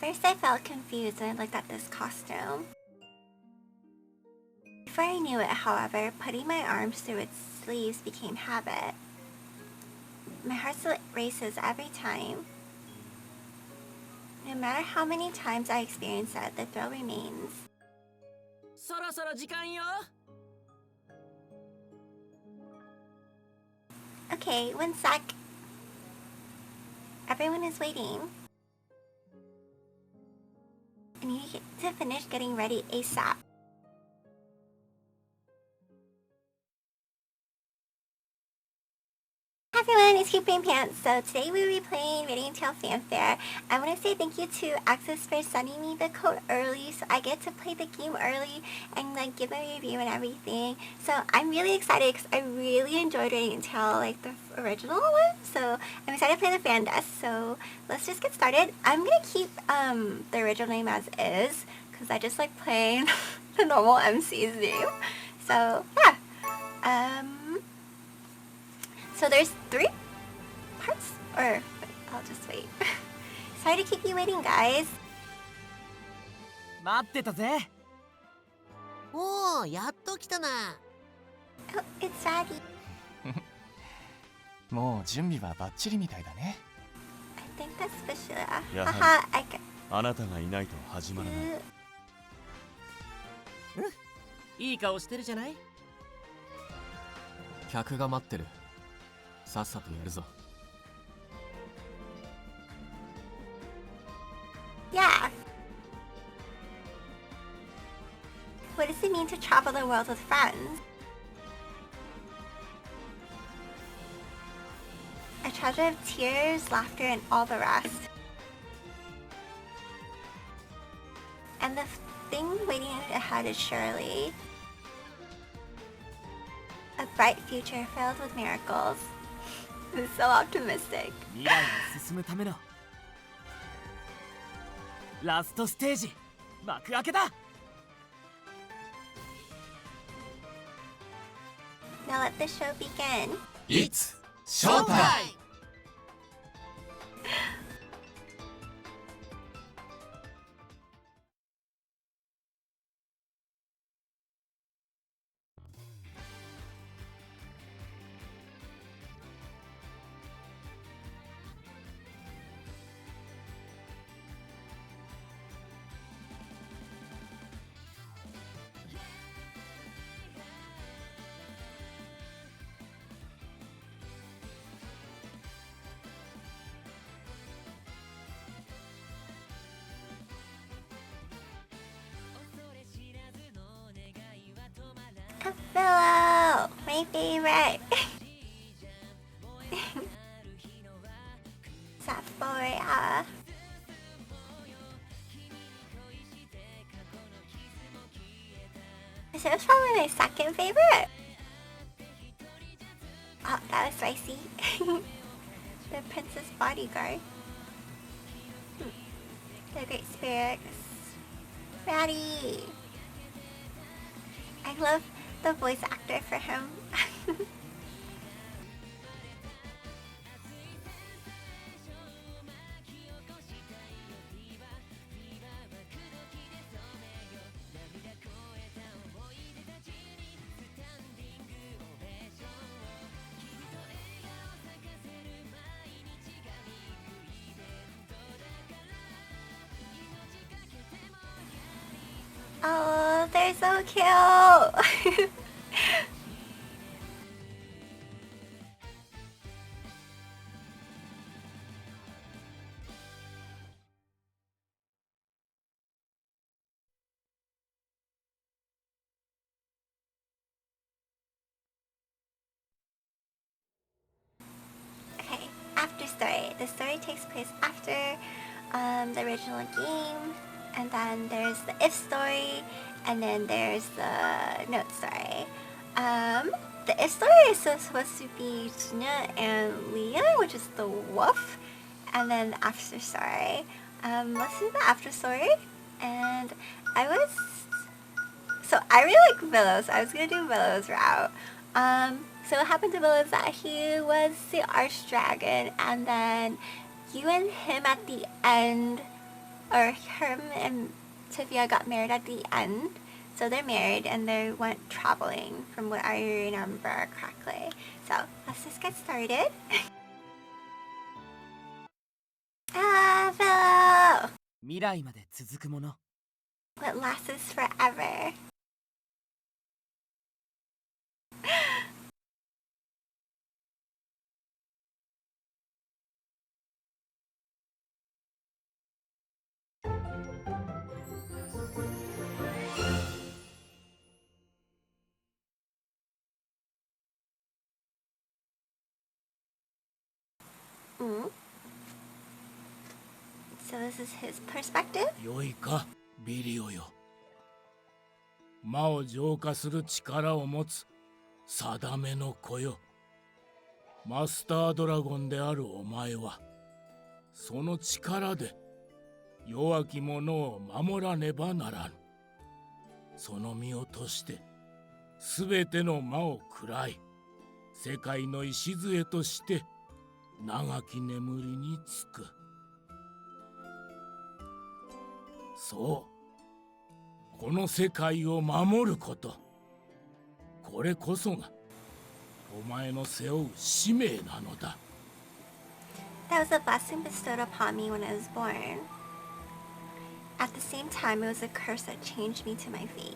First I felt confused when I looked at this costume. Before I knew it, however, putting my arms through its sleeves became habit. My heart still races every time. No matter how many times I experience it, the thrill remains. Okay, one sec. Everyone is waiting. I need to finish getting ready ASAP. Hi everyone, it's Keeping Pants. So today we will be playing Radiant Tail Fanfare. I want to say thank you to Aksys for sending me the code early so I get to play the game early and like give a review and everything. So I'm really excited because I really enjoyed Radiant Tail, like the original one. So I'm excited to play the fan desk. So let's just get started. I'm going to keep the original name as is because I just like playing the normal MC's name. So yeah. So there's 3 parts, or I'll just wait. Sorry to keep you waiting, guys. 待ってたぜ。おお、やっと来たな。Oh, it's Daddy. もう準備はバッチリみたいだね。I think that's Bashira. やはり Haha, I can. あなたがいないと始まらない。いい顔してるじゃない。客が待ってる。さっさとやるぞ。Yeah. What does it mean to travel the world with friends? A treasure of tears, laughter, and all the rest. And the thing waiting ahead is surely a bright future filled with miracles. This is so optimistic. 未来に進むためのラストステージ幕開けだ。Now let the show begin. It's showtime! A Vilio! My favorite! Tifalia. This is probably my second favorite. Oh, that was spicy. The Princess Bodyguard. The Great Spirits. Ratty. I love the voice actor for him. Oh, they're so cute! Okay, after story. The story takes place after the original game, and then there's the if story, and then there's the note story. The if story is supposed to be Tuna and Leah, which is the wolf, and then the after story. Let's do the after story. And I really like Vilio, so I was gonna do Vilio's route. So what happened to Vilio is that he was the archdragon, and then you and him at the end or him and Tifia got married at the end. So they're married and they went traveling from what I remember correctly. So let's just get started. Vilio! 未来まで続くもの。 What lasts is forever. So this is his perspective. 良いか、ビリオよ。魔を浄化する力を持つ定めの子よ。マスタードラゴンであるお前は、その力で弱き者を守らねばならぬ。その身をとして、すべての魔を喰らい、世界の礎として長き眠りにつく。そう、この世界を守ること、これこそがお前の背負う使命なのだ。 That was a blessing bestowed upon me when I was born. At the same time, it was a curse that changed me to my fate.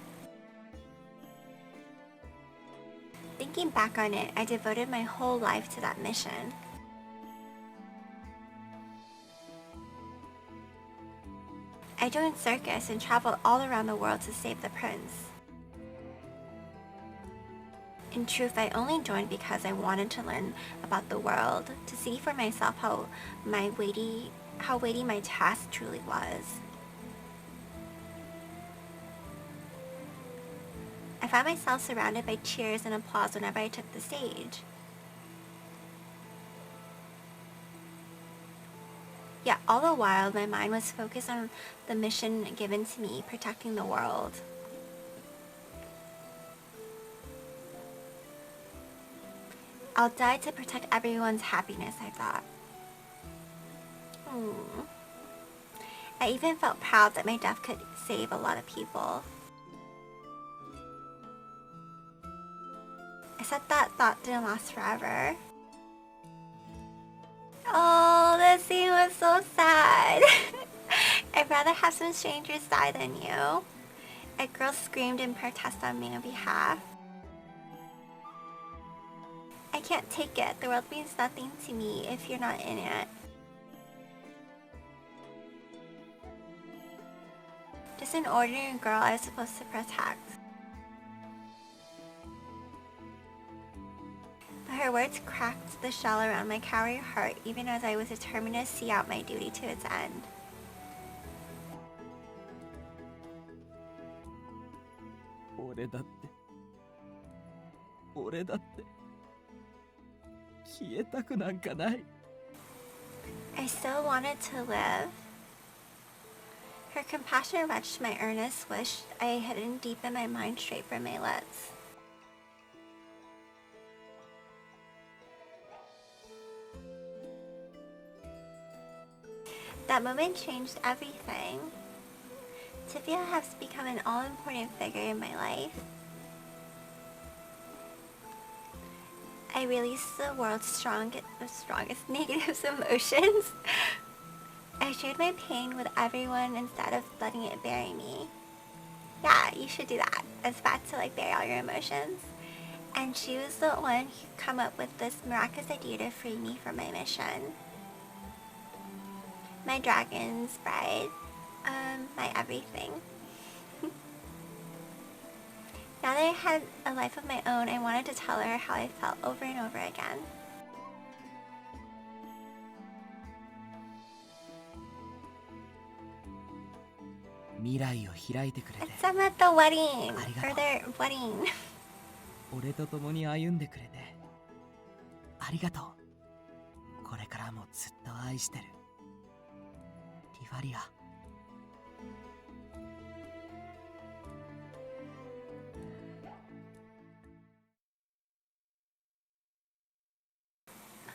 Thinking back on it, I devoted my whole life to that mission. I joined circus and traveled all around the world to save the prince. In truth, I only joined because I wanted to learn about the world, to see for myself how weighty my task truly was. I found myself surrounded by cheers and applause whenever I took the stage. Yet all the while, my mind was focused on the mission given to me, protecting the world. I'll die to protect everyone's happiness, I thought. I even felt proud that my death could save a lot of people. Except that thought didn't last forever. Oh, this scene was so sad. I'd rather have some strangers die than you. A girl screamed in protest on my behalf. I can't take it. The world means nothing to me if you're not in it. Just an ordinary girl I was supposed to protect. But her words cracked the shell around my cowardly heart even as I was determined to see out my duty to its end. 俺だって消えたくなんかない。 I still wanted to live. Her compassion matched my earnest wish I had hidden deep in my mind straight from my lips. That moment changed everything. Tifia has become an all-important figure in my life. I released the world's strongest negative emotions. I shared my pain with everyone instead of letting it bury me. Yeah, you should do that. It's bad to bury all your emotions. And she was the one who come up with this miraculous idea to free me from my mission. My dragon's bride. My everything. Now that I had a life of my own, I wanted to tell her how I felt over and over again. It's them at the wedding, for their wedding. 俺と共に歩んでくれてありがとう。これからもずっと愛してる。ティファリア。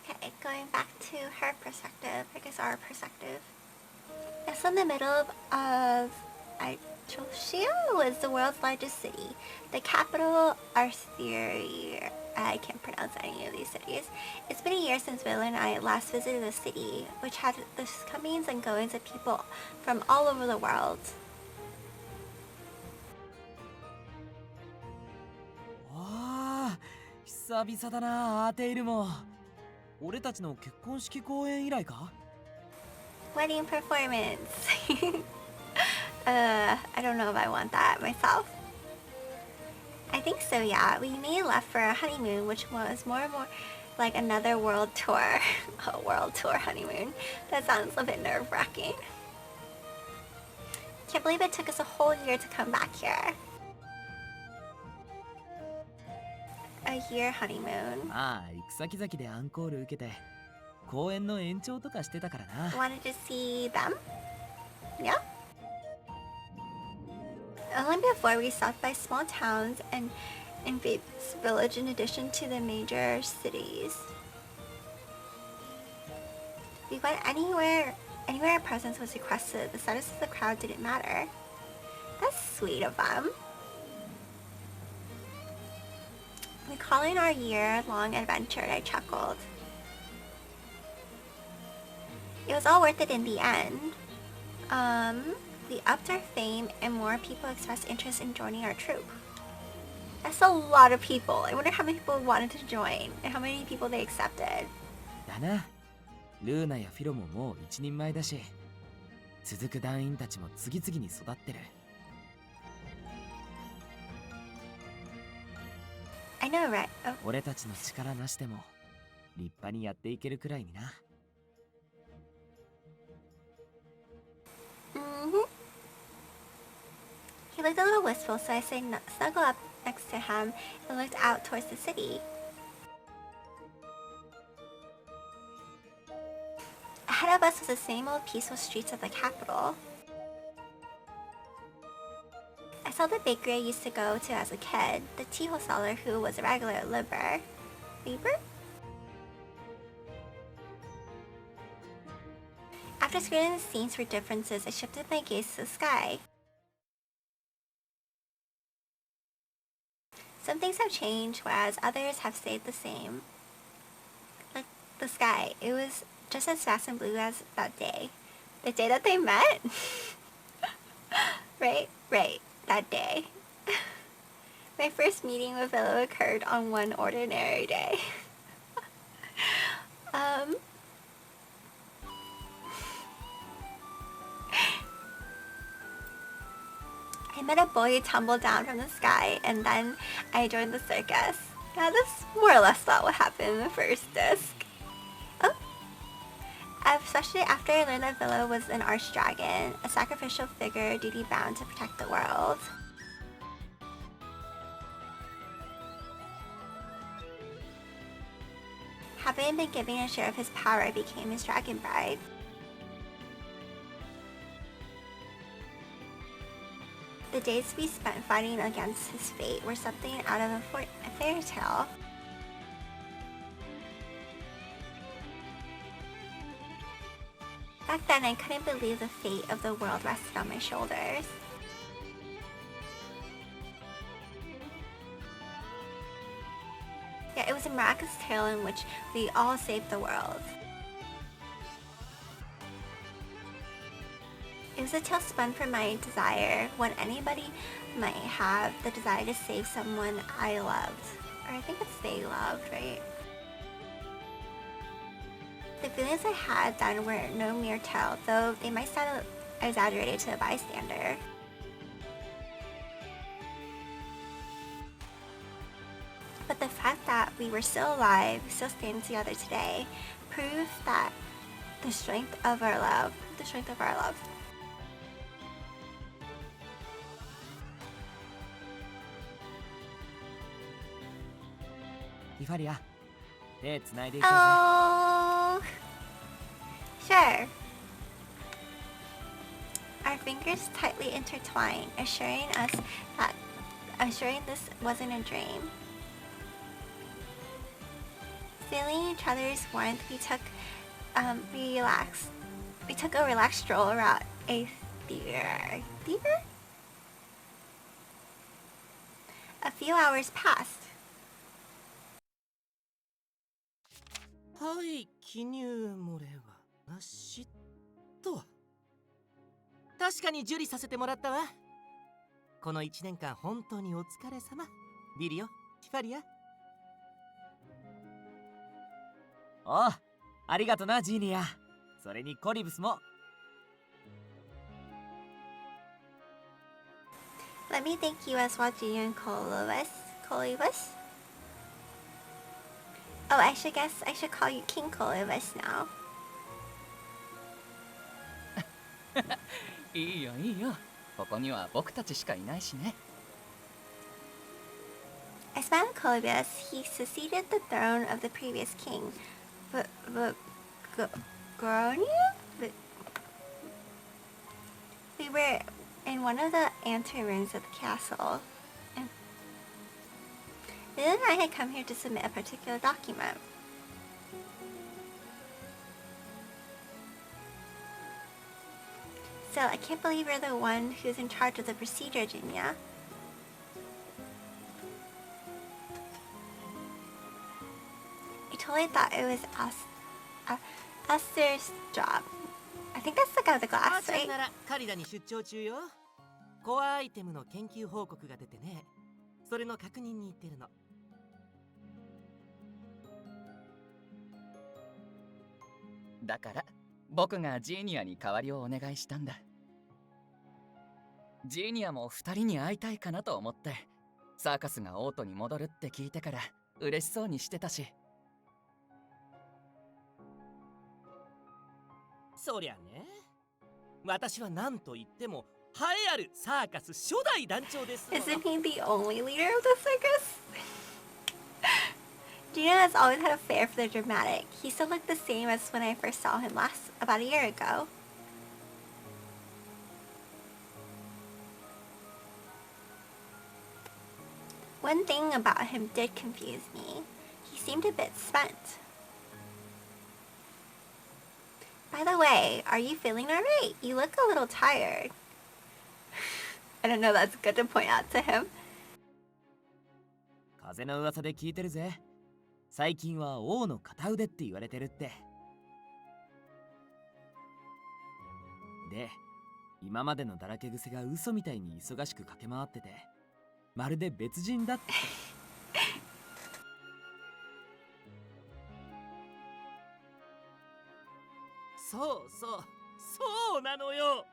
Okay, going back to her perspective, I guess our perspective. It's in the middle of Atrocia was the world's largest city. The capital, Artheria. I can't pronounce any of these cities. It's been a year since Vilio and I last visited the city, which had the comings and goings of people from all over the world. わあ、久々だな、アーテイルも。俺たちの結婚式公演以来か？ Wedding performance. I don't know if I want that myself. I think so, yeah. We may have left for a honeymoon, which was more and more like another world tour. A world tour honeymoon. That sounds a bit nerve-wracking. Can't believe it took us a whole year to come back here. A year honeymoon. まあ、行く先々でアンコール受けて、公演の延長とかしてたからな。Wanted to see them? Yeah. Only before we stopped by small towns and in Faith's village in addition to the major cities. We went anywhere our presence was requested. The status of the crowd didn't matter. That's sweet of them. Recalling our year-long adventure, I chuckled. It was all worth it in the end. We upped our fame and more people expressed interest in joining our troupe. That's a lot of people. I wonder how many people wanted to join and how many people they accepted. だな。ルーナやフィロももう一人前だし、続く団員たちも次々に育ってる。I know, right? Oh. 俺たちの力なしでも立派にやっていけるくらいにな。Mm-hmm. He looked a little wistful, so I snuggled up next to him and looked out towards the city. Ahead of us was the same old peaceful streets of the capital. I saw the bakery I used to go to as a kid, the tea wholesaler who was a regular Lieber. Lieber? After screening the scenes for differences, I shifted my gaze to the sky. Some things have changed, whereas others have stayed the same. Like the sky, it was just as vast and blue as that day. The day that they met? Right, that day. My first meeting with Vilio occurred on one ordinary day. I met a boy who tumbled down from the sky, and then I joined the circus. Yeah, that's more or less not what happened in the first disc. Oh. Especially after I learned that Vilio was an archdragon, a sacrificial figure duty-bound to protect the world. Having been given a share of his power, I became his dragon bride. The days we spent fighting against his fate were something out of a fairy tale. Back then, I couldn't believe the fate of the world rested on my shoulders. Yeah, it was a miraculous tale in which we all saved the world. It was a tale spun from my desire, when anybody might have the desire to save someone I loved. Or I think it's they loved, right? The feelings I had then were no mere tale, though they might sound exaggerated to a bystander. But the fact that we were still alive, still standing together today, proved that the strength of our love. Tifalia, 手つないでいこうぜ。 Oh, sure. Our fingers tightly intertwined, assuring this wasn't a dream. Feeling each other's warmth, we relaxed. We took a relaxed stroll around a theater. Theater? A few hours passed. はい、記入漏れはなしと。確かに受理させてもらったわ。この1年間本当にお疲れ様。ビリオ、ティファリア。おう、ありがとなジーニア。それにコリブスも。Let me thank you as well, Junior and Colibus. Oh, I should call you King Colibus now. いいよいいよ。ここには僕たちしかいないしね。As Madame Colibus, he succeeded the throne of the previous king, Gronia? We were in one of the anterooms of the castle, and then I had come here to submit a particular document. So I can't believe you're the one who's in charge of the procedure, Jinya. I totally thought it was Esther's job. I think that's the guy with the 母 glass, ちゃん right? ならカリダに出張中よ。コアアイテムの研究報告が出てね。それの確認に行ってるの。だから僕がジーニアに代わりをお願いしたんだ。ジーニアも2人に会いたいかなと思って、サーカスがオートに戻るって聞いてから嬉しそうにしてたし。そりゃね、私は何と言っても栄えあるサーカス初代団長ですもの。 Isn't he the only leader of the circus? Gino has always had a flair for the dramatic. He still looked the same as when I first saw him about a year ago. One thing about him did confuse me. He seemed a bit spent. By the way, are you feeling alright? You look a little tired. I don't know, that's good to point out to him. 風の噂で聞いてるぜ。最近は王の片腕って言われてるって。で、今までのだらけ癖が嘘みたいに忙しく駆け回ってて、まるで別人だって。そうなのよ。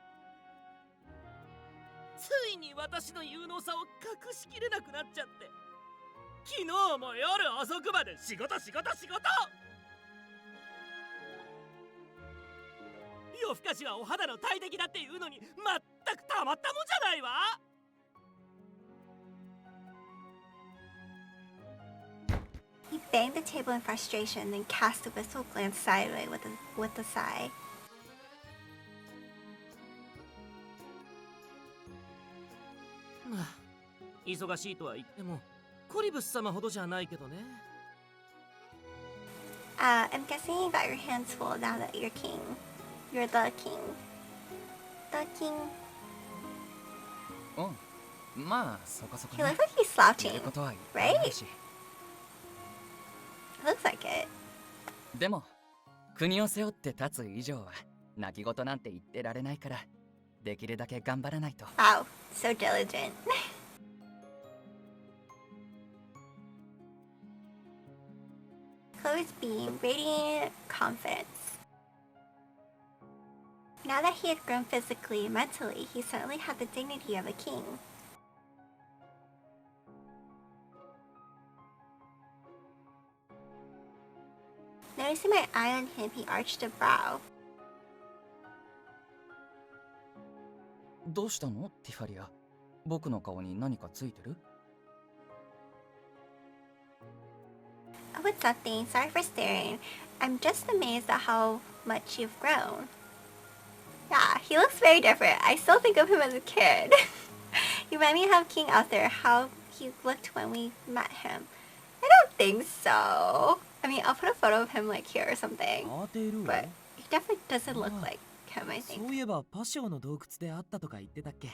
ついに私の有能さを隠しきれなくなっちゃって、昨日も夜遅くまで仕事。夜更かしはお肌の大敵だっていうのに全くたまったもんじゃないわ。He banged the table in frustration, then cast a wistful glance sideways with a sigh. まあ、忙しいとは言ってもコリブス様ほどじゃないけどね。I'm guessing you got your hands full now that you're king. You're the king. The king. うん、まあそこそこ He ね。 looks like he's やる slouching. ことはいっぱいあるし。 Looks like it. でも国を背負って立つ以上は泣き言なんて言ってられないから、できるだけ頑張らないと。 Wow, so diligent. Chloe's beam radiated confidence. Now that he had grown physically and mentally, he suddenly had the dignity of a king. Noticing my eye on him, he arched a brow. どうしたのティファリア。僕の顔に何かついてる？ Oh, it's nothing. Sorry for staring. I'm just amazed at how much you've grown. Yeah, he looks very different. I still think of him as a kid. You remind me of King Arthur, how he looked when we met him. I don't think so. I mean, I'll put a photo of him like here or something. But he definitely doesn't look like him, I そ think. ういえばパシオの洞窟で会ったとか言ってたっけ？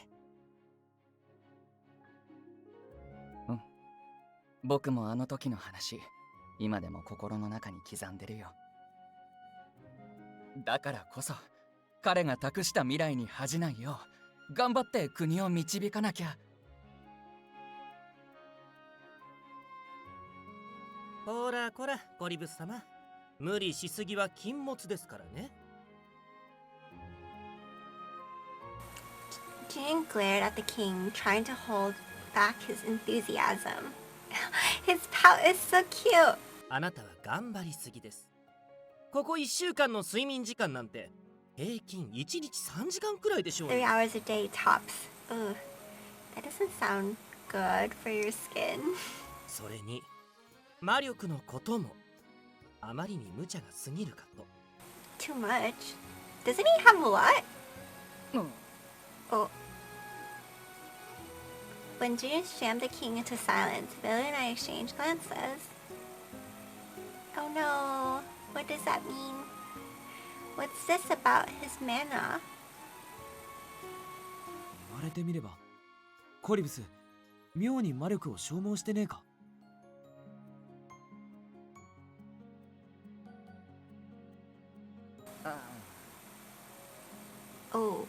僕もあの時の話、今でも心の中に刻んでるよ。だからこそ、彼が託した未来に恥じないよう、頑張って国を導かなきゃ。こらこら、ゴリブス様。無理しすぎは禁物ですからね。Jiren glared at the king, trying to hold back his enthusiasm. His pout is so cute. あなたは頑張りすぎです。ここ1週間の睡眠時間なんて平均1日3時間くらいでしょうよ。 3 hours a day tops. Ugh, that doesn't sound good for your skin. それに魔力のこともあまりに無茶が過ぎるかと。 Too much. Doesn't he have a lot? うん。 Oh. When Jiren jammed the king into silence, Vilio and I exchanged glances. Oh no, what does that mean? What's this about his mana? 言われてみれば、コリブス、妙に魔力を消耗してねえか？ Oh,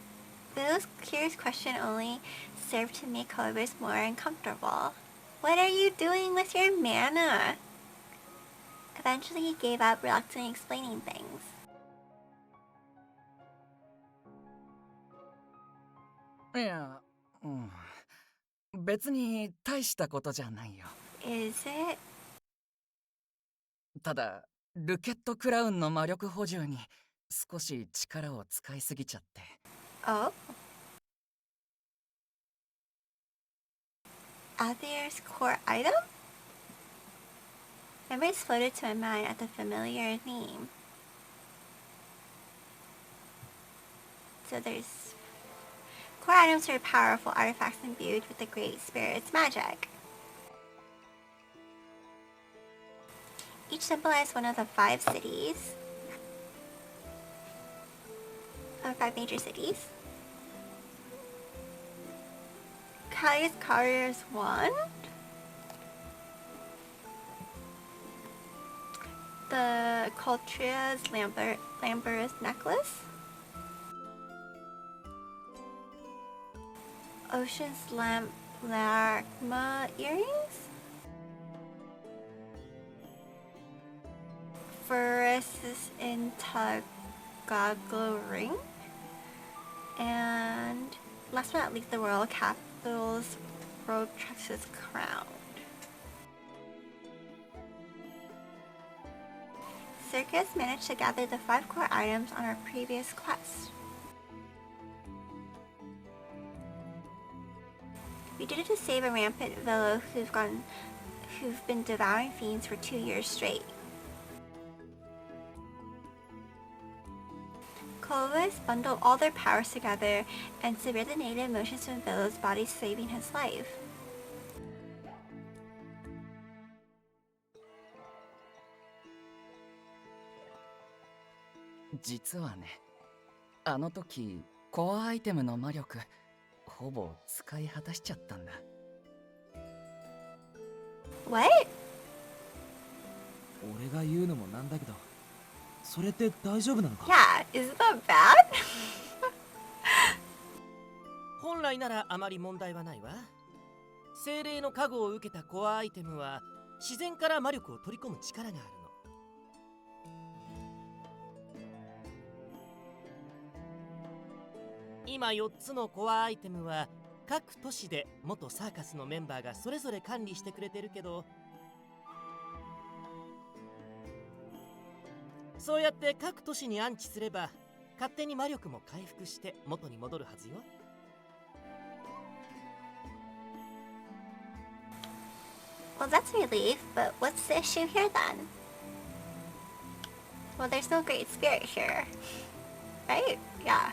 Vilio's curious question only served to make Colibus more uncomfortable. What are you doing with your mana? Eventually he gave up, reluctantly explaining things. いや、別に大したことじゃないよ。Is it? ただ、ルケットクラウンの魔力補充に少し力を使いすぎちゃって。Oh? Aether's core item? Memories floated to my mind at the familiar name. So there's... Core items are powerful artifacts imbued with the Great Spirit's magic. Each symbolized one of the 5 cities. 5 major cities. Kalia's Carrier's Wand. The Coltria's Lamber's Necklace. Ocean's Lagma Earrings. Forest's Intagaglo Ring. And last but not least, the Royal Capital's Road Trex's Crown. Circus managed to gather the 5 core items on our previous quest. We did it to save a rampant Vilio who've been devouring fiends for 2 years straight. Clovis bundled all their powers together and severed the negative motions from Vilio's body, saving his life.実はね、あの時コアアイテムの魔力ほぼ使い果たしちゃったんだ。What? 俺が言うのもなんだけど、それって大丈夫なのか？ Yeah, isn't that bad? 本来ならあまり問題はないわ。精霊の加護を受けたコアアイテムは自然から魔力を取り込む力があるの。今4つのコアアイテムは各都市で元サーカスのメンバーがそれぞれ管理してくれてるけど、そうやって各都市に安置すれば勝手に魔力も回復して元に戻るはずよ。Well, that's a relief, but what's the issue here then? Well, there's no great spirit here. Right? Yeah.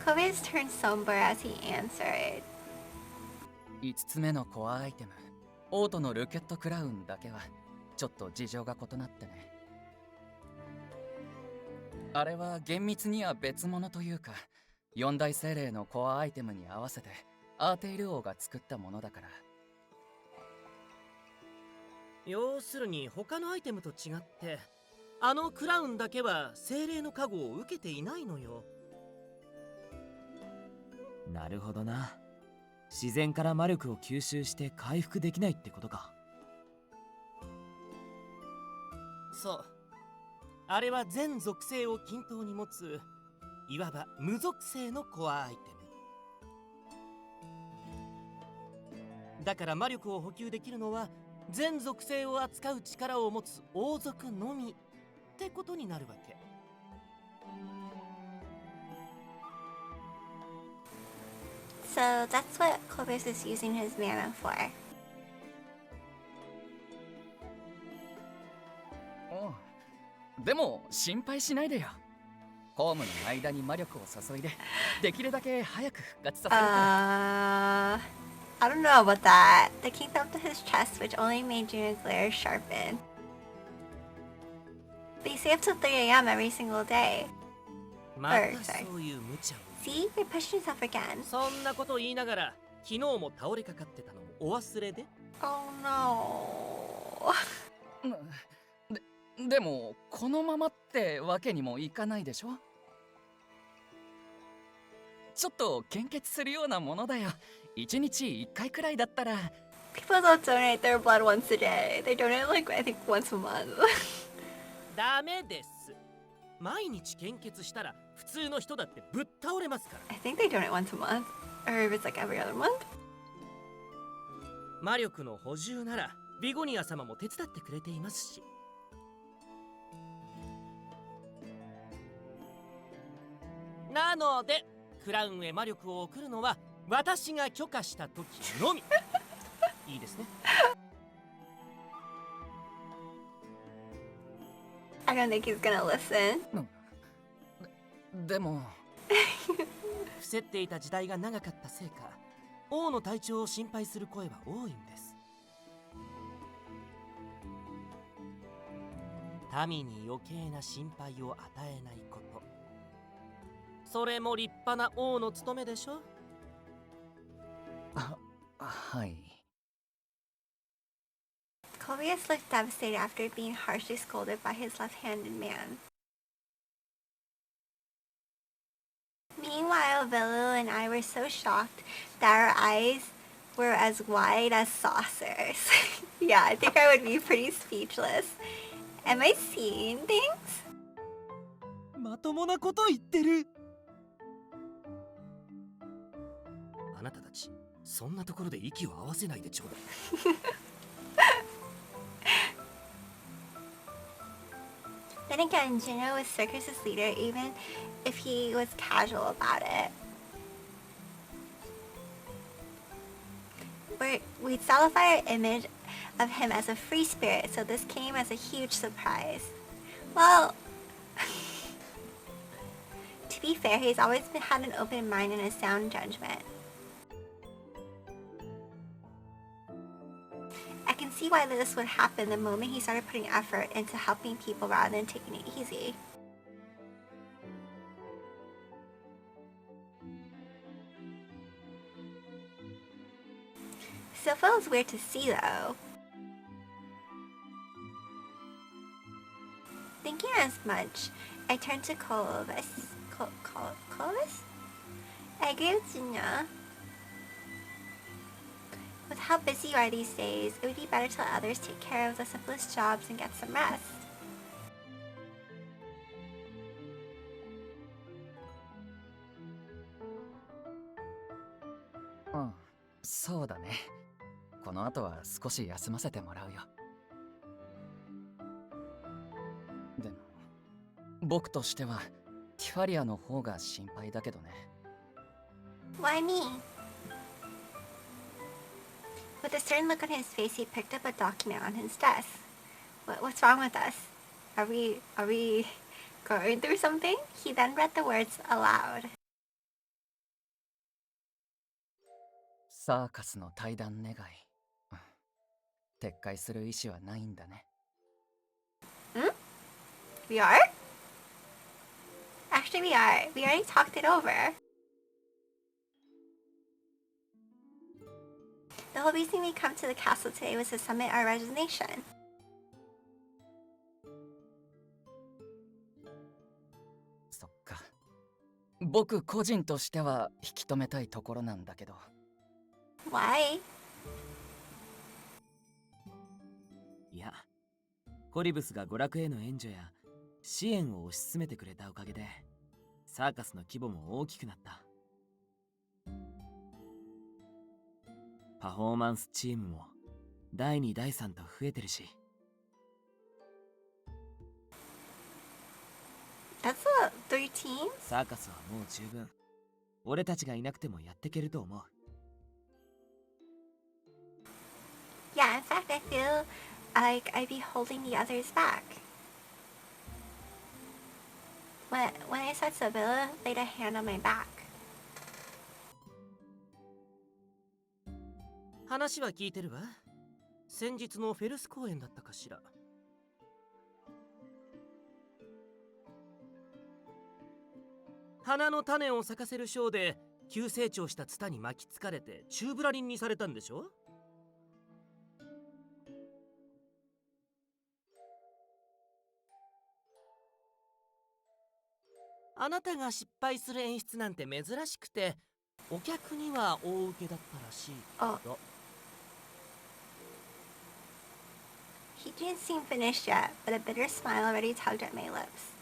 Clovis turned somber as he answered. 5つ目のコアアイテム、オートのルケットクラウンだけはちょっと事情が異なってね。あれは厳密には別物というか、四大精霊のコアアイテムに合わせてアーテイル王が作ったものだから。要するに他のアイテムと違って、あのクラウンだけは精霊の加護を受けていないのよ。なるほどな。自然から魔力を吸収して回復できないってことか。そう。あれは全属性を均等に持つ、いわば無属性のコアアイテム。だから魔力を補給できるのは全属性を扱う力を持つ王族のみってことになるわけ。So that's what Clovis is using his mana for. おう。でも心配しないでよ。公務の間に魔力を注いで、できるだけ早く復活させるから。I don't know about that. The king thumped his chest, which only made Juna's glare sharpen. But you stay up till 3 a.m. every single day. またそういう無茶を。See? You're pushing yourself again. そんなこと言いながら、昨日も倒れかかってたのもお忘れで？ Oh no. でもこのままってわけにもいかないでしょ。ちょっと献血するようなものだよ。1日1回くらいだったら。 People don't donate their blood once a day. They donate like, I think, once a month. ダメです。毎日献血したら普通の人だってぶっ倒れますから。 I think they donate once a month. Or if it's like every other month. 魔力の補充ならビゴニア様も手伝ってくれていますし。なのでクラウンへ魔力を送るのは私が許可した時のみ。いいですね。I don't think he's gonna listen. でも伏せっていた時代が長かったせいか、王の体調を心配する声は多いんです。民に余計な心配を与えないこと、それも立派な王の務めでしょ。はい。Clovis looked devastated after being harshly scolded by his left-handed man. Meanwhile, Vilio and I were so shocked that our eyes were as wide as saucers. Yeah, I think I would be pretty speechless. Am I seeing things? まともなこと言ってる。あなたたち、そんなところで息を合わせないでちょうだい。Then again, Juno was circus's leader even if he was casual about it. We'd solidify our image of him as a free spirit, so this came as a huge surprise. Well, to be fair, he's always had an open mind and a sound judgment. I can see why this would happen the moment he started putting effort into helping people rather than taking it easy. Still feels weird to see though. Thinking as much, I turned to Clovis. Clovis? I agree with Junya. With how busy you are these days, it would be better to let others take care of the simplest jobs and get some rest. Mm, そうだね。この後は少し休ませてもらうよ。でも、僕としてはティファリアの方が心配だけどね。Why me? With a stern look on his face, he picked up a document on his desk. What's wrong with us? Are we going through something? He then read the words aloud. サーカスの退団願い。撤回する意思はないんだね。We are? Actually, we are. We already talked it over. The whole reason we come to the castle today was to submit our resignation.そっか。僕個人としては引き止めたいところなんだけど。Why? いや、コリブスが娯楽への援助や支援を推し進めてくれたおかげでサーカスの規模も大きくなった。パフォーマンスチームも第2第3と増えてるし。That's a 3 teams? サーカスはもう十分。俺たちがいなくてもやってけると思う。Yeah, in fact, I feel like I'd be holding the others back. When I said so, Villa laid a hand on my back. 話は聞いてるわ。先日のフェルス公演だったかしら。花の種を咲かせるショーで急成長したツタに巻きつかれて宙ぶらりんにされたんでしょ。あなたが失敗する演出なんて珍しくてお客には大受けだったらしいけど。He didn't seem finished yet, but a bitter smile already tugged at my lips.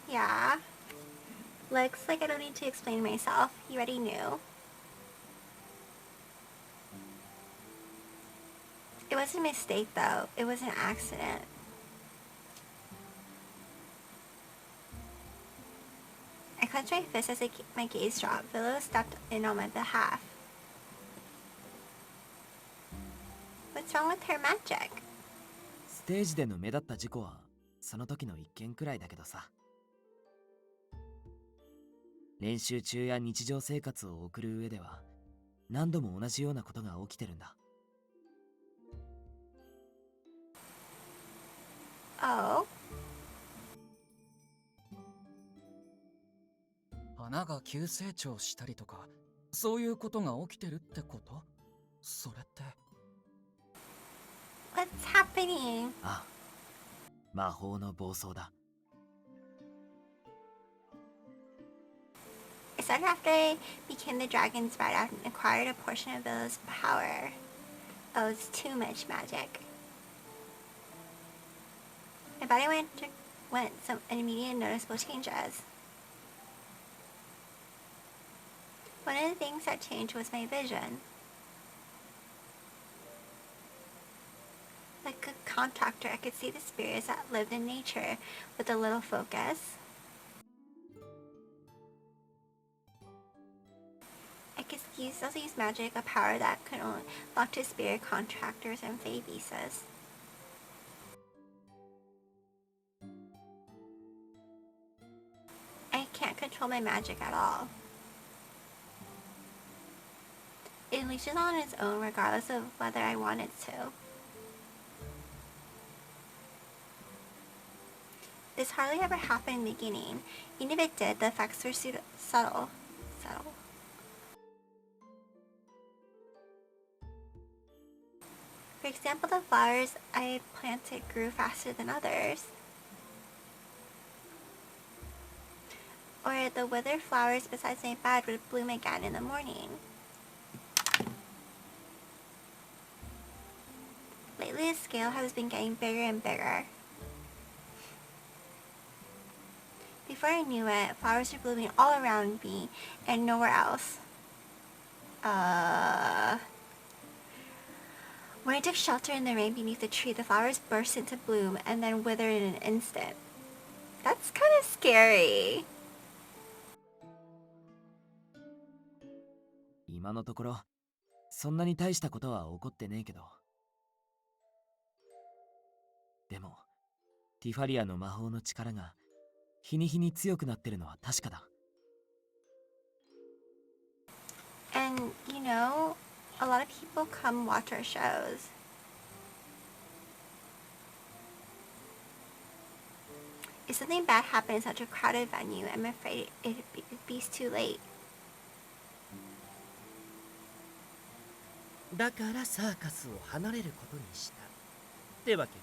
Yeah. Looks like I don't need to explain myself. You already knew. It wasn't a mistake though. It was an accident. I clenched my fist as my gaze dropped. Vilio stepped in on my behalf. What's wrong with her magic? ステージでの目立った事故はその時の一件くらいだけどさ。練習中や日常生活を送る上では何度も同じようなことが起きてるんだ。Oh. 花が急成長したりとか、そういうことが起きてるってこと？それって。What's happening? ああ、魔法の暴走だ。It started after I became the dragon's bride and acquired a portion of Vilio's power. Oh, it's too much magic. My body went some immediate noticeable changes. One of the things that changed was my vision. Like a contractor, I could see the spirits that lived in nature with a little focus. I could also use magic, a power that could only belong to spirit contractors and fae visas. I can't control my magic at all. It leashes on its own regardless of whether I want it to. This hardly ever happened in the beginning. Even if it did, the effects were subtle. For example, the flowers I planted grew faster than others. Or the withered flowers beside my bed would bloom again in the morning. Lately, the scale has been getting bigger and bigger. Before I knew it, flowers were blooming all around me and nowhere else. When I took shelter in the rain beneath the tree, the flowers burst into bloom and then withered in an instant. That's kind of scary. 今のところそんなに大したことは起こってねえけど。でもティファリアの魔法の力が日に日に強くなってるのは確かだ。And you know, a lot of people come watch our shows. If something bad happened in such a crowded venue, I'm afraid it'd be too late. だからサーカスを離れることにしたってわけね。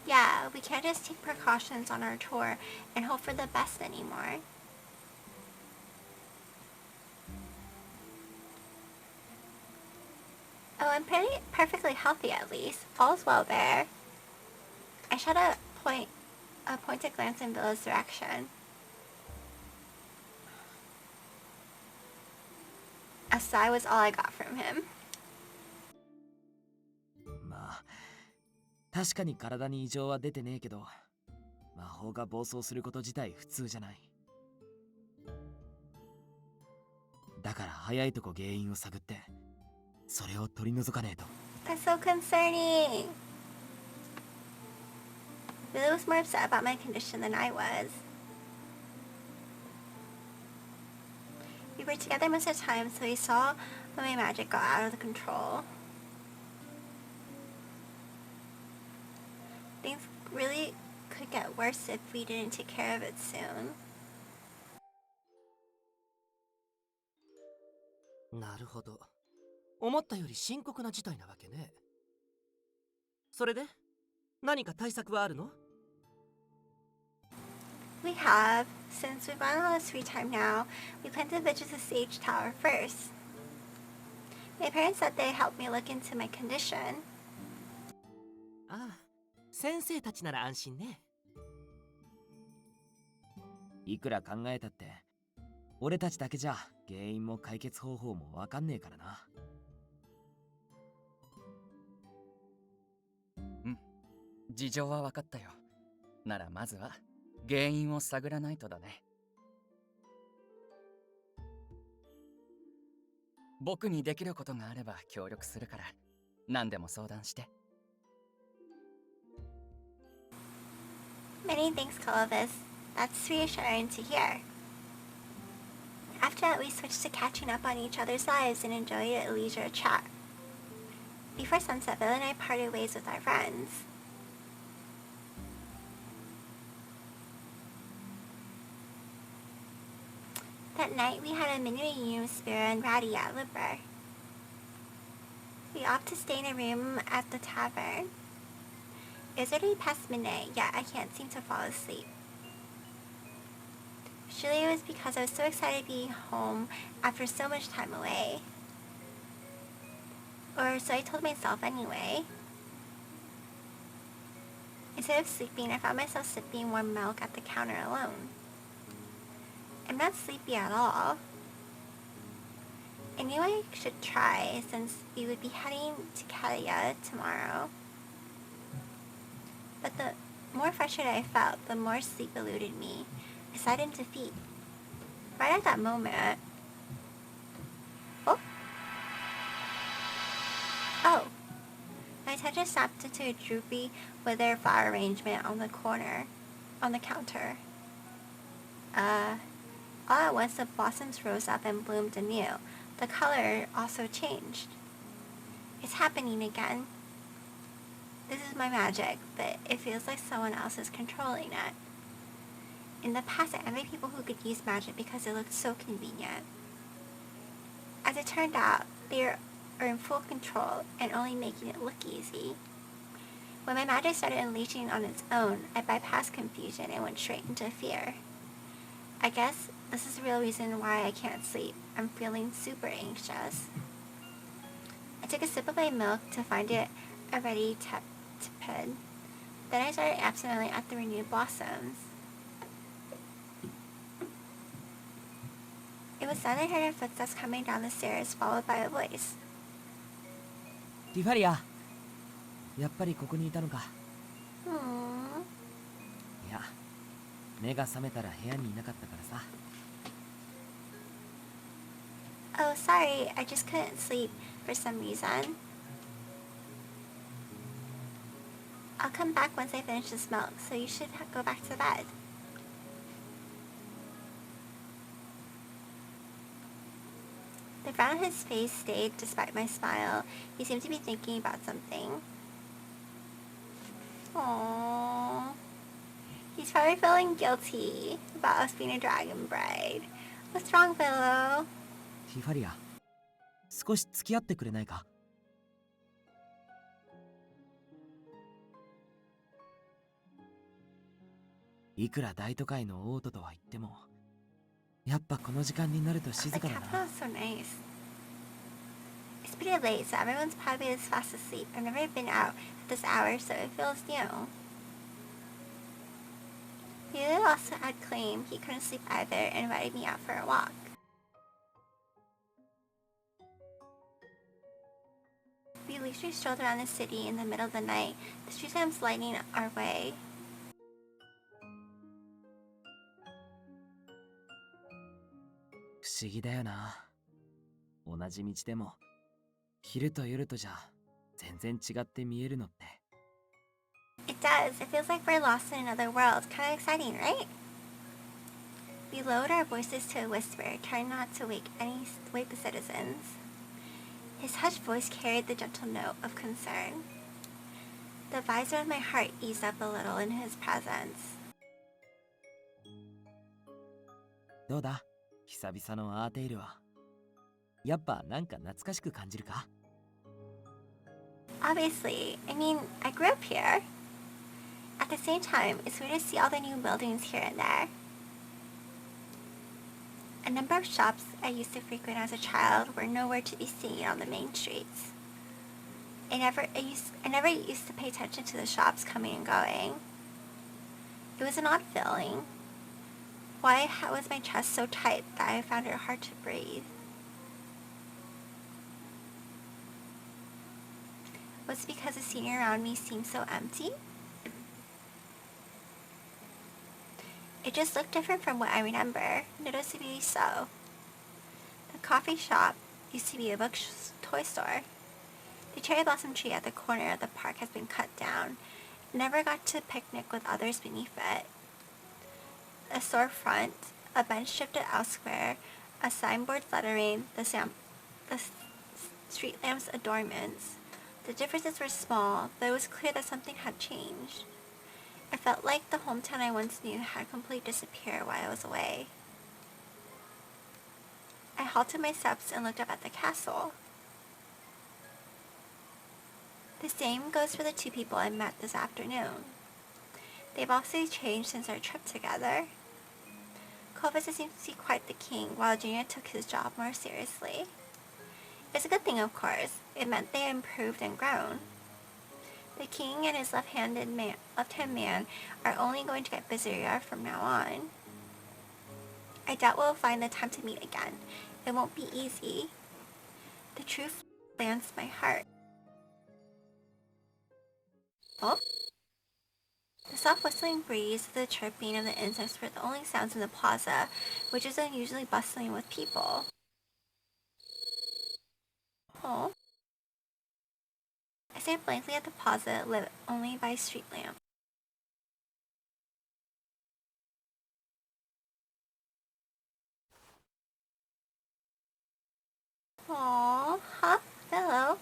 Yeah, we can't just take precautions on our tour and hope for the best anymore. Oh, I'm perfectly healthy at least. All's well there. I shot a pointed glance in Vilio's direction. A sigh was all I got from him. まあ確かに体に異常は出てねえけど、魔法が暴走すること自体普通じゃない。だから早いとこ原因を探ってそれを取り除かねえと。 That's so concerning. Vilio was more upset about my condition than I was. We were together most of the time, so he saw when my magic got out of control. Things really could get worse if we didn't take care of it soon. なるほど。思ったより深刻な事態なわけね。それで何か対策はあるの？ We have. Since we've got all this free time now, we plan to visit the stage tower first. My parents said they'd help me look into my condition. ああ、先生たちなら安心ね。いくら考えたって俺たちだけじゃ原因も解決方法もわかんねえからな。うん、事情は分かったよ。ならまずは原因を探らないとだね。僕にできることがあれば協力するから何でも相談して。 Many thanks, Clovis. That's reassuring to hear. After that, we switched to catching up on each other's lives and enjoyed a leisure chat. Before sunset, Bill and I parted ways with our friends. That night, we had a mini reunion with Spira and Ratty at Liber. We opted to stay in a room at the tavern. It was already past midnight, yet I can't seem to fall asleep. Surely it was because I was so excited to be home after so much time away. Or so I told myself anyway. Instead of sleeping, I found myself sipping warm milk at the counter alone. I'm not sleepy at all. I knew I should try since we would be heading to Tifalia tomorrow. But the more frustrated I felt, the more sleep eluded me. I sighed in defeat. Right at that moment... Oh! My attention snapped into a droopy, withered flower arrangement on the counter. All at once the blossoms rose up and bloomed anew. The color also changed. It's happening again. This is my magic, but it feels like someone else is controlling it. In the past, I envied people who could use magic because it looked so convenient. As it turned out, they are in full control and only making it look easy. When my magic started unleashing on its own, I bypassed confusion and went straight into fear. I guess this is the real reason why I can't sleep. I'm feeling super anxious. I took a sip of my milk to find it already tepid. Then I started absently at the renewed blossoms. It was then I heard her footsteps coming down the stairs, followed by a voice. ティファリア、やっぱりここにいたのか。Hmm. いや、目が覚めたら部屋にいなかったからさ。Oh, sorry. I just couldn't sleep for some reason. I'll come back once I finish this milk, so you should go back to bed. The frown on his face stayed despite my smile. He seemed to be thinking about something. Aww. He's probably feeling guilty about us being a dragon bride. What's wrong, Vilio? ティファリア、少し付き合ってくれないか？いくら大都会の王都とは言っても、やっぱこの時間になると静 The かだ capital な。 is so nice. It's pretty late, so everyone's probably as fast asleep. I've never been out at this hour, so it feels new. Vilio also had claimed he couldn't sleep either and invited me out for a walk. We leisurely strolled around the city in the middle of the night, the street lamps lighting our way. 不思議だよな。同じ道でも昼と夜とじゃ全然違って見えるのって。 It does. It feels like we're lost in another world. Kind of exciting, right? We lowered our voices to a whisper, trying not to wake the citizens. His hushed voice carried the gentle note of concern. The visor of my heart eased up a little in his presence. どうだ、久々のアーテイルは。やっぱなんか懐かしく感じるか？ Obviously, I mean, I grew up here. At the same time, it's weird to see all the new buildings here and there. A number of shops I used to frequent as a child were nowhere to be seen on the main streets. I never used to pay attention to the shops coming and going. It was an odd feeling. Why was my chest so tight that I found it hard to breathe? Was it because the scenery around me seemed so empty? It just looked different from what I remember, noticeably so. The coffee shop used to be a toy store. The cherry blossom tree at the corner of the park has been cut down. I never got to picnic with others beneath it. A storefront, a bench shifted elsewhere, a signboard lettering the street lamps' adornments. The differences were small, but it was clear that something had changed. I felt like the hometown I once knew had completely disappeared while I was away. I halted my steps and looked up at the castle. The same goes for the two people I met this afternoon. They've also changed since our trip together. Clovis seemed to be quite the king, while Junior took his job more seriously. It's a good thing, of course. It meant they improved and grown. The king and his left-hand man are only going to get busier from now on. I doubt we'll find the time to meet again. It won't be easy. The truth lands my heart. Oh? The soft whistling breeze, the chirping of the insects were the only sounds in the plaza, which is unusually bustling with people. Oh? I stared blankly at the plaza, lit only by a street lamp. Aww, huh? Hello.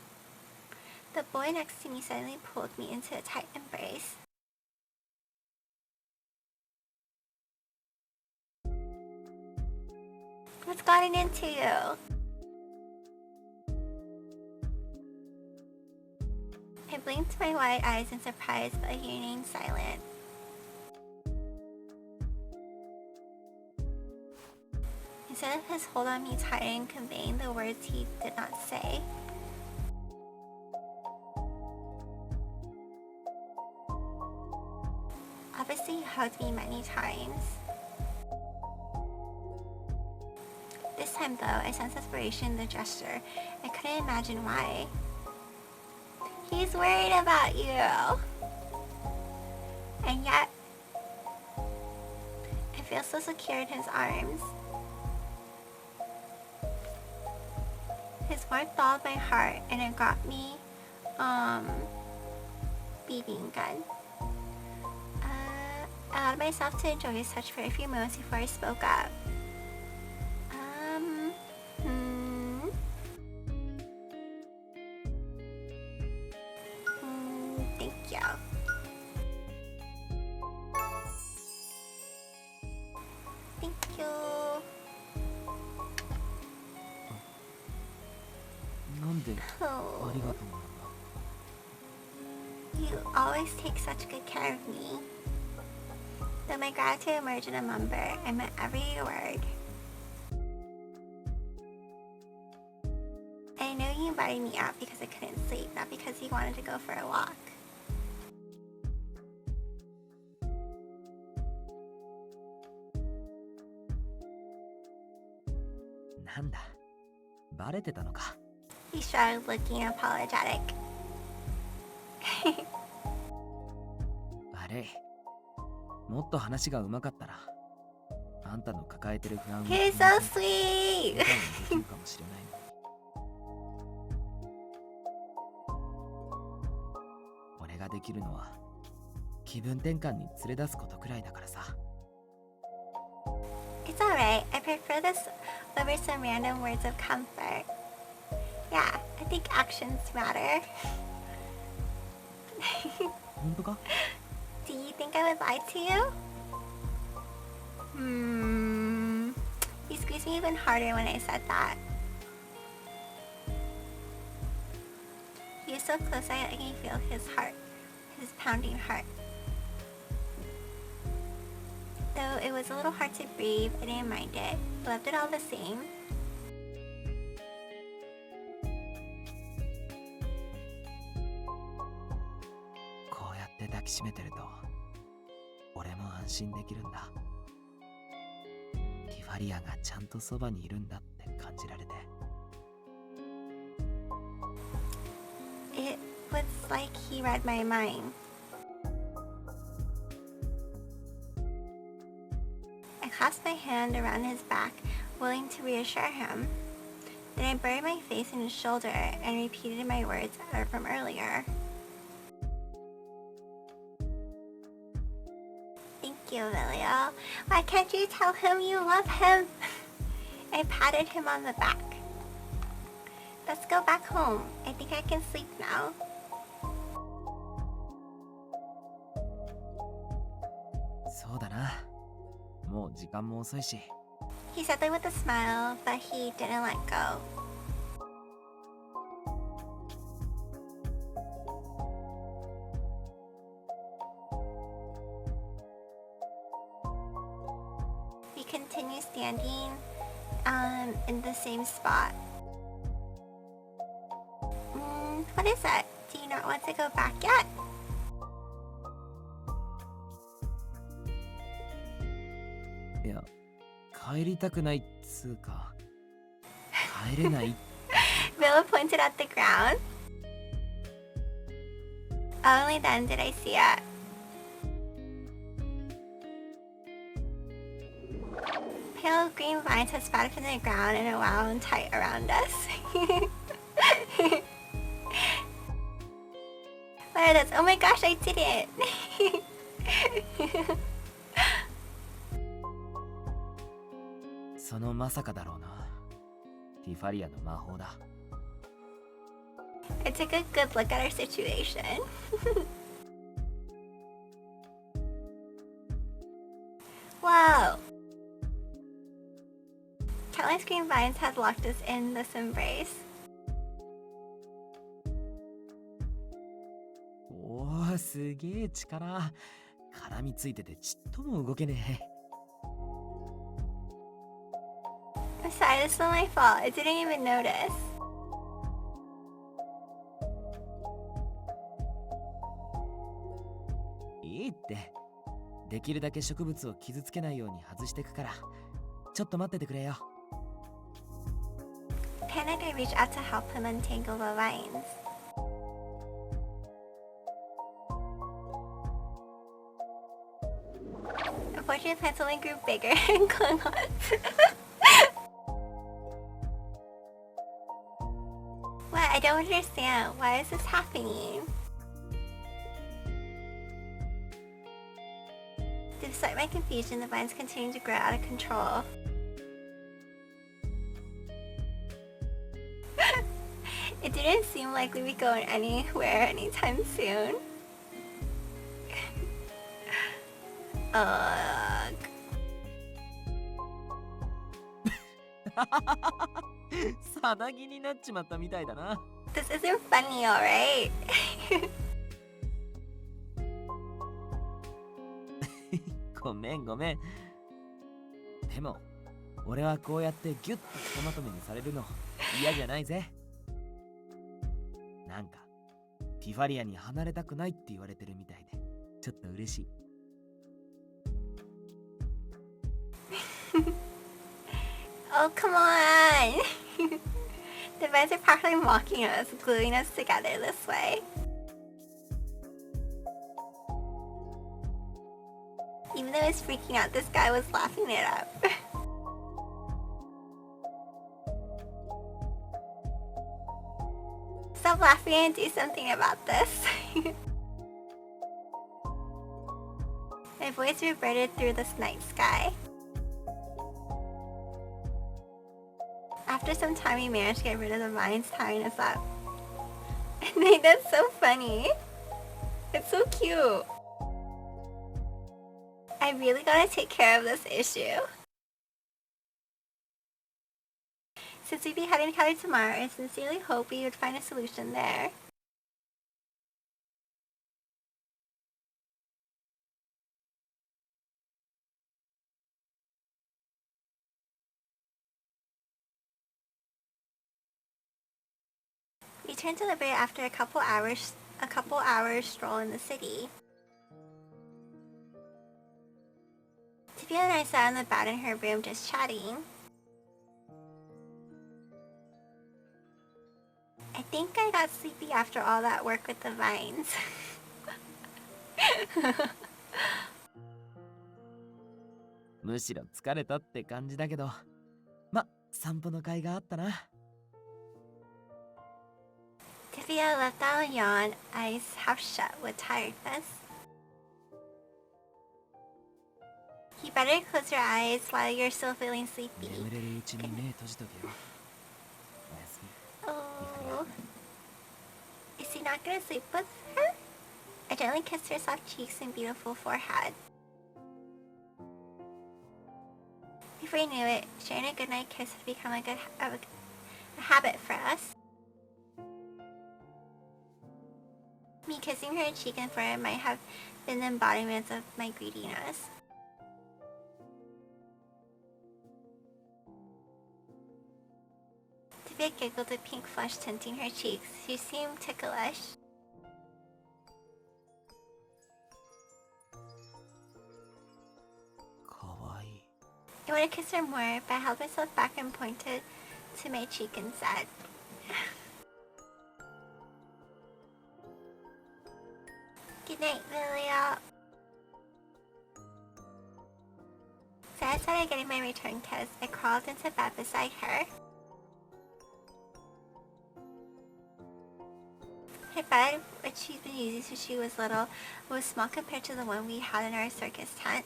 The boy next to me suddenly pulled me into a tight embrace. What's gotten into you? I blinked my wide eyes in surprise, but he remained silent. Instead of his hold on me tightening, conveying the words he did not say. Obviously, he hugged me many times. This time, though, I sensed desperation in the gesture. I couldn't imagine why. He's worried about you. And yet, I feel so secure in his arms. His warmth thawed my heart, and it got me, beating good. I allowed myself to enjoy his touch for a few moments before I spoke up. Thank you. You always take such good care of me. Though my gratitude emerged in a mumber, I meant every word. I know you invited me out because I couldn't sleep, not because you wanted to go for a walk. Nanda, バレてたのか。 He shrugged, looking apologetic. 悪い。もっと話が上手かったら、あんたの抱えてる不安を He's so sweet! 理解できるかもしれないのに。俺ができるのは、気分転換に連れ出すことくらいだからさ。It's alright. I prefer this over some random words of comfort. Yeah, I think actions matter. 本当か？ Do you think I would lie to you? He squeezed me even harder when I said that. He was so close I could feel his heart, his pounding heart. Though it was a little hard to breathe, I didn't mind it. I loved it all the same. こうやって抱きしめてると、俺も安心できるんだ。ティファリアがちゃんとそばにいるんだって感じられて。It was like he read my mind. I clasped my hand around his back, willing to reassure him. Then I buried my face in his shoulder and repeated my words from earlier. Thank you, Vilio. Why can't you tell him you love him? I patted him on the back. Let's go back home. I think I can sleep now. そうだな。もう時間も遅いし。He said that with a smile, but he didn't let go. We continue standing in the same spot. What is it? Do you not want to go back yet? いや、帰りたくないっつうか、帰れない。Villa pointed at the ground. Only then did I see it. Pale green vines had sprouted from the ground and are wound tight around us. What are those? Oh my gosh, I did it! そのまさかだろうな。ティファリアの魔法だ。I took a good look at our situation. Whoa! Countless green vines had locked us in this embrace. おお、すげえ力。絡みついててちっとも動けねえ。I'm sorry, this was my fault. I didn't even notice. いいって。できるだけ植物を傷つけないように外してくから、ちょっと待っててくれよ。Panicked, I reached out to help him untangle the vines. Unfortunately, the plants only grew bigger and clung on. What? I don't understand. Why is this happening? Despite my confusion, the vines continued to grow out of control. It didn't seem like we'd be going anywhere anytime soon. Ugh. さなぎになっちまったみたいだな。This isn't funny, alright? ごめんごめん。でも俺はこうやってギュッとひとまとめにされるの嫌じゃないぜ。なんかティファリアに離れたくないって言われてるみたいでちょっと嬉しい。Oh, come on! The birds are practically mocking us, gluing us together this way. Even though I was freaking out, this guy was laughing it up. Stop laughing and do something about this. My voice reverted through this night sky. After some time, we managed to get rid of the vines tying us up. I think that's so funny. It's so cute. I really gotta take care of this issue. Since we'd be heading to Cali tomorrow, I sincerely hope we would find a solution there. We returned to Liberty after a couple hours stroll in the city. Tifalia and I sat on the bed in her room just chatting. I think I got sleepy after all that work with the vines. むしろ疲れたって感じだけど、ま、散歩の甲斐があったな。Tifalia left out a yawn, eyes half shut with tiredness. You better close your eyes while you're still feeling sleepy. 眠れるうちに目閉じとけよ。おやすみ。 Oh. Is he not gonna sleep with her? I gently kissed her soft cheeks and beautiful forehead. Before you knew it, sharing a goodnight kiss had become a habit for us. Me kissing her cheek and forehead might have been the embodiment of my greediness. Tifalia giggled with pink flush tinting her cheeks. She seemed ticklish. Kawaii. I wanted to kiss her more, but I held myself back and pointed to my cheek and said, "Good night, Vilio." So I started getting my return kiss. I crawled into bed beside her. Her bed, which she's been using since she was little, was small compared to the one we had in our circus tent.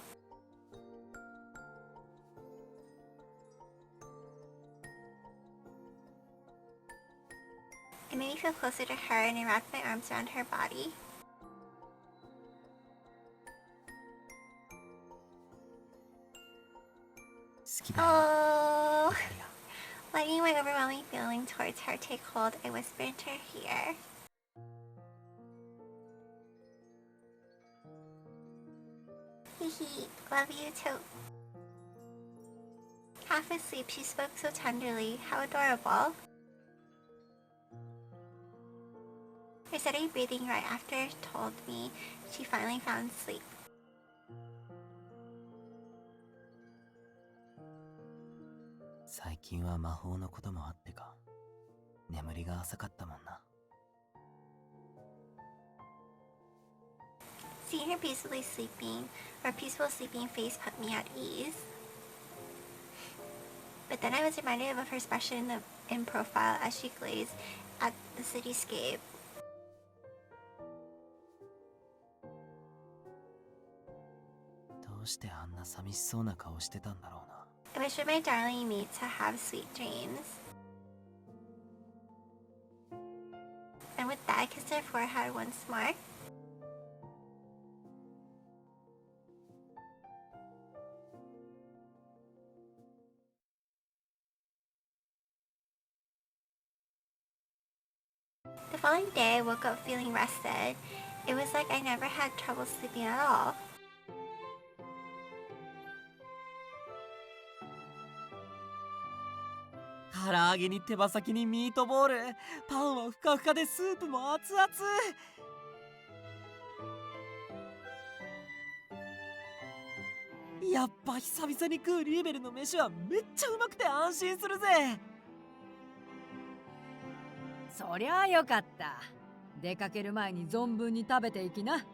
It made me feel closer to her, and I wrapped my arms around her body. Oh, letting my overwhelming feeling towards her take hold, I whispered to her ear. Hee, love you too. Half asleep, she spoke so tenderly. How adorable. Her steady breathing right after told me she finally found sleep. Saikin wa mahou no koto mo atte ka. Nemuri ga asakatta mon na. Seeing her peaceful sleeping face put me at ease. But then I was reminded of her expression in profile as she gazed at the cityscape. I wish for my darling mate to have sweet dreams. And with that, I kissed her forehead once more. The following day, I woke up feeling rested. It was like I never had trouble sleeping at all. 唐揚げに手羽先にミートボール、パンはふかふかでスープも熱々。やっぱ久々に食うリーベルの飯はめっちゃうまくて安心するぜ。そりゃあよかった。出かける前に存分に食べていきな。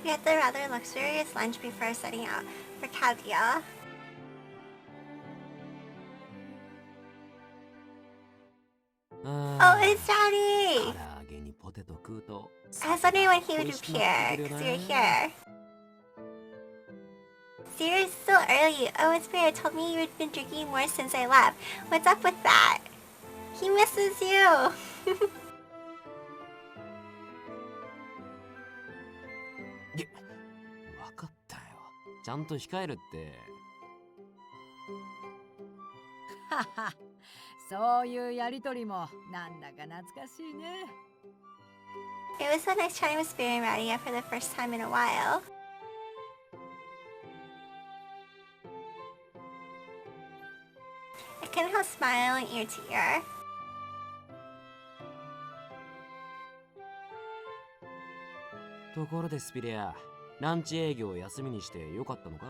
We had the rather luxurious lunch before setting out for Tifalia. Oh, it's Daddy! 唐揚げにポテト食うと I was wondering when he would appear, because you're here. See, it's still early. Oh, it's weird. Told me you'd been drinking more since I left. What's up with that? He misses you. わかったよ。ちゃんと控えるって。はは、そういうやりとりもなんだか懐かしいね。It was so nice chatting with Spirit and Radia for the first time in a while. I couldn't help smiling ear to ear. ところでスピレア、ランチ営業を休みにしてよかったのか？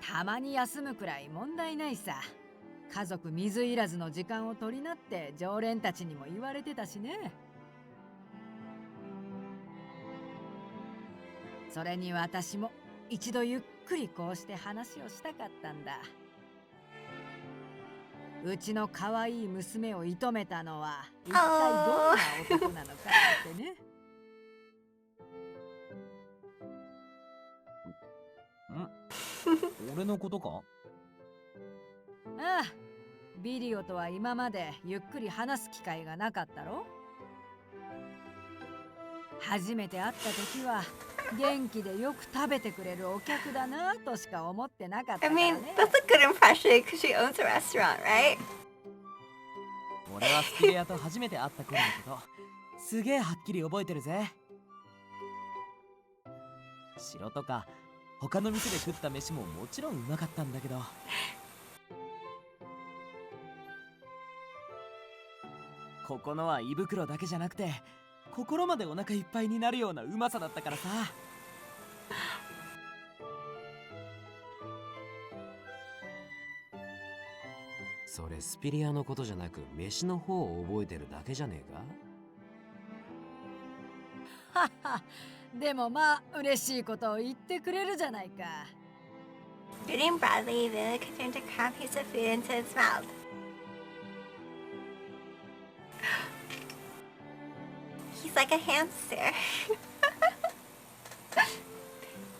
たまに休むくらい問題ないさ。家族水入らずの時間を取りなって常連たちにも言われてたしね。それに私も一度ゆっくりこうして話をしたかったんだ。うちの可愛い娘を射止めたのは一体どんな男なのかってね。俺のことか？ああ、ビリオとは今までゆっくり話す機会がなかったろ。初めて会った時は元気でよく食べてくれるお客だなとしか思ってなかった I からね。 mean, that's a good impression because she owns a restaurant, right? 俺はスピレアと初めて会った頃のことすげえはっきり覚えてるぜ。城とか他の店で食った飯ももちろんうまかったんだけど、ここのは胃袋だけじゃなくて心までお腹いっぱいになるようなうまさだったからさ。それスピリアのことじゃなく飯の方を覚えてるだけじゃねえか？はは、でもまあ嬉しいことを言ってくれるじゃないか。 Greeting Bradley, Vilio turned a crumb piece of food into his mouth. He's like a hamster.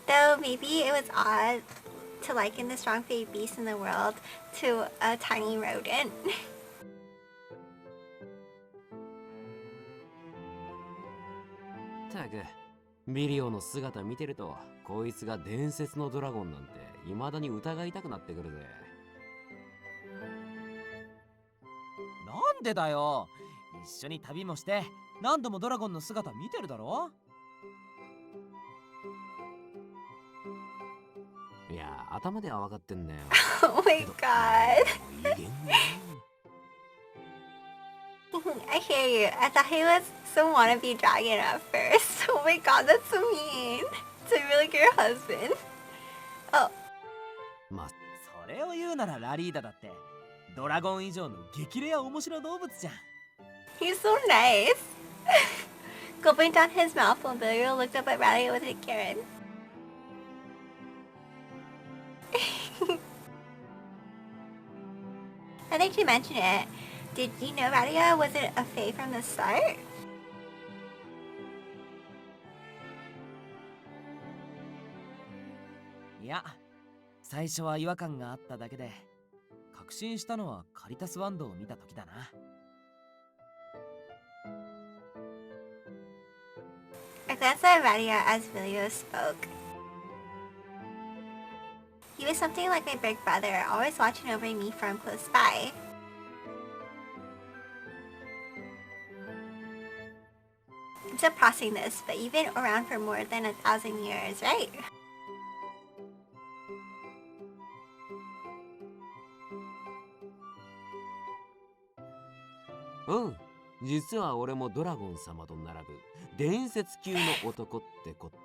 Though maybe it was odd to liken the strong-fayed beast in the world to a tiny rodent. たくビリオの姿見てるとこいつが伝説のドラゴンなんて未だに疑いたくなってくるぜ。なんでだよ、一緒に旅もして何度もドラゴンの姿見てるだろ。いや頭では分かってんだよ。Oh my god. 威厳がね。I hear you. I thought he was some wannabe dragon at first. Oh my god, that's so mean. To be like your husband. Oh. まあそれを言うならラリーダだってドラゴン以上の激レア面白動物じゃん。 He's so nice. Gulping down his mouth while Vilio looked up at Radia with a Karen. I think you mentioned it. Did you know Radia wasn't a fae from the start? いや最初は違和感があっただけで確信したのはカリタスワンドを見た時だな。I glanced at Radia as Vilio spoke. He was something like my big brother, always watching over me from close by. I'm still processing this, but you've been around for more than 1,000 years, right? うん。実は俺もドラゴン様と並ぶ伝説級の男ってこって。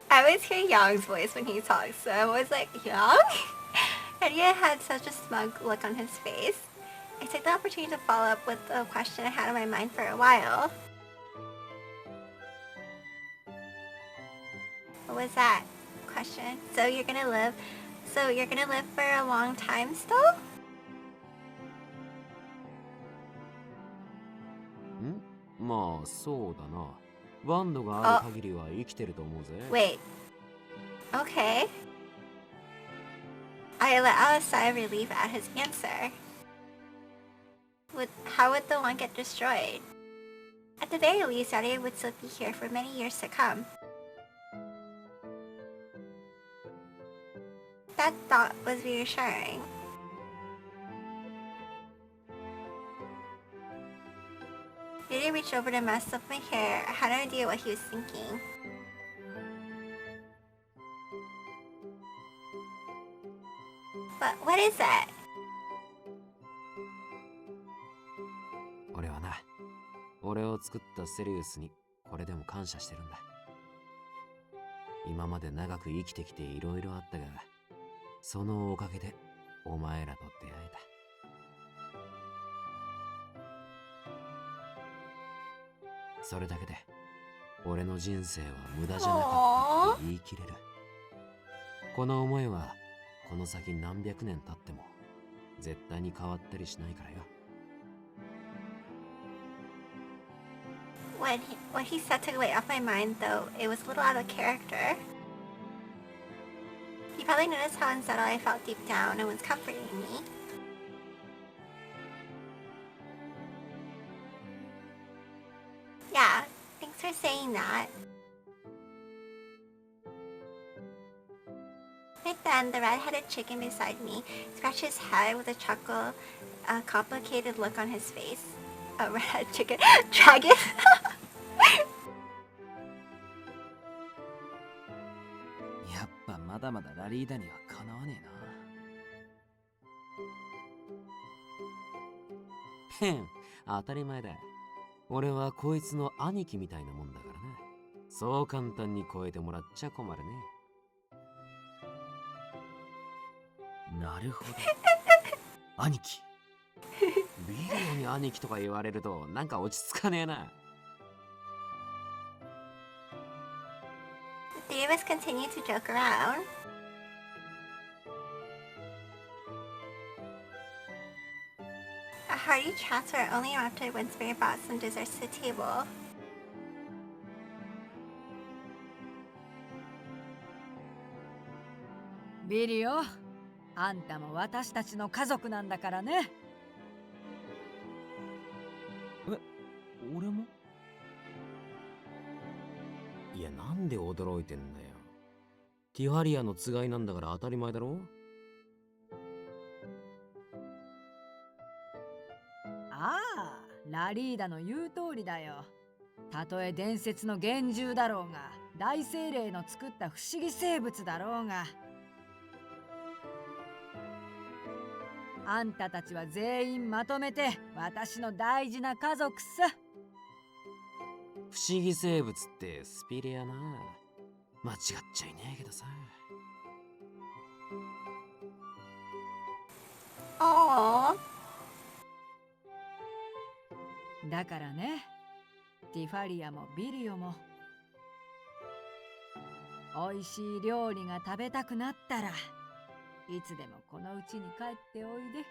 I always hear Young's voice when he talks, so I was like, Young? And he had such a smug look on his face. I took the opportunity to follow up with a question I had on my mind for a while. What was that question? So you're gonna live for a long time still? まあそうだな。バンドがある限りは生きてると思うぜ。Wait. Okay. I let out a sigh of relief at his answer. How would the one get destroyed? At the very least, Daddy would still be here for many years to come. That thought was reassuring. Daddy reached over to mess up my hair. I had no idea what he was thinking. But what is that? 俺はな、俺を作ったセリウスにこれでも感謝してるんだ。今まで長く生きてきていろいろあったが、そのおかげでお前らと出会えた。それだけで俺の人生は無駄じゃなかったって言い切れる。この思いはこの先何百年経っても絶対に変わったりしないからよ。What he said took away off my mind, though it was a little out of character. He probably noticed how unsettled I felt deep down and was comforting me. Yeah, thanks for saying that. Right then, the red-headed chicken beside me scratched his head with a complicated look on his face. A red-headed chicken? Dragon? やっぱまだまだラリーダにはかなわねえな。へん、当たり前だ。俺はこいつの兄貴みたいなもんだからな。そう簡単に超えてもらっちゃ困るね。なるほど。兄貴。ビリオに兄貴とか言われるとなんか落ち着かねえな。The three of us continued to joke around. Our hearty chats were only interrupted when Spirit brought some desserts to the table. Vilio, あんたも私たちの家族なんだからね。俺も？いや、なんで驚いてんだよ。ティファリアのつがいなんだから当たり前だろ。ああ、ラリーダの言う通りだよ。たとえ伝説の幻獣だろうが、大精霊の作った不思議生物だろうが、あんたたちは全員まとめて私の大事な家族さ。不思議生物ってスピリアな。間違っちゃいねえけどさ。Aww. だからね、ティファリアもビリオも、おいしい料理が食べたくなったらいつでもこのうちに帰っておいで。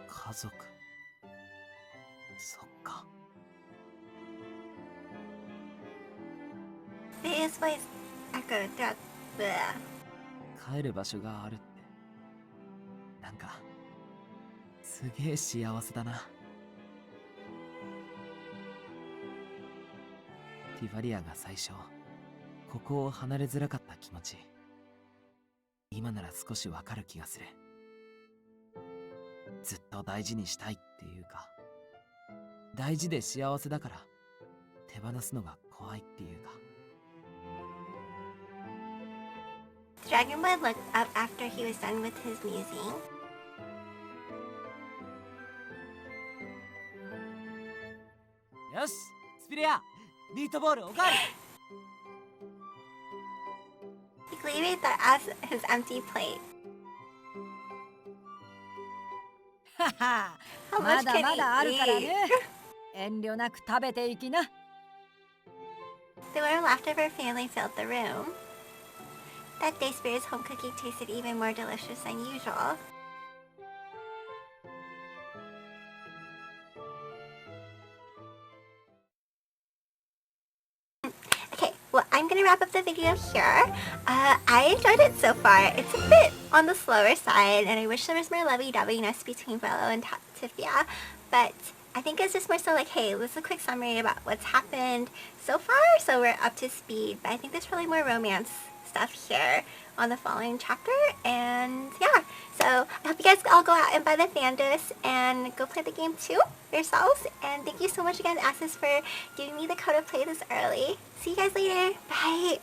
家族。そっか。His voice echoed throughout the... 帰る場所があるってなんかすげえ幸せだな。ティファリアが最初ここを離れづらかった気持ち、今なら少しわかる気がする。ずっと大事にしたいっていうか、大事で幸せだから手放すのが怖いっていうか。The dragon boy looked up after he was done with his musing. よし、スピレア、ミートボールおかわり。 He leaving that as his empty plate. はは How ま much だ can まだある he から eat? ね。遠慮なく食べていきな。The warm laughter of her family filled the room. That day, Spirit's home cooking tasted even more delicious than usual. Okay, well, I'm gonna wrap up the video here. I enjoyed it so far. It's a bit on the slower side, and I wish there was more lovey-doveyness between Vilio and Tifalia, but I think it's just more so like, hey, this is a quick summary about what's happened so far, so we're up to speed. But I think there's probably more romance stuff here on the following chapter, and yeah. So I hope you guys all go out and buy the Fandus and go play the game too yourselves. And thank you so much again, Aksys, for giving me the code to play this early. See you guys later. Bye.